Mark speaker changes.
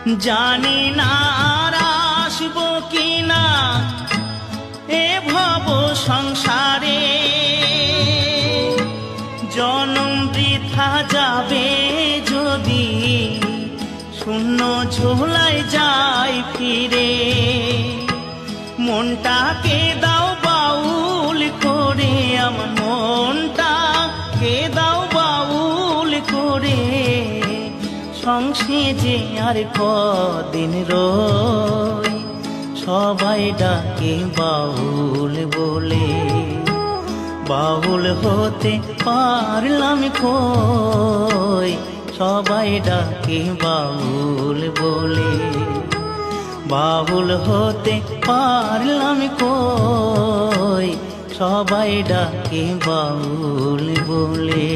Speaker 1: জানি না আর আসবো কিনা এ ভব সংসারে, জনম বৃথা যাবে যদি শূন্য ঝোলায় যায় ফিরে। মনটাকে দাও বাউল করে, আমার মনটাকে দাও বাউল করে, সংসারে আর কদিন রই, সবাই ডাকে বাউল বলে। বাউল হতে পারলাম কই, সবাই ডাকে বাউল বলে। বাউল হতে পারলাম কই, সবাই ডাকে বাউল বলে।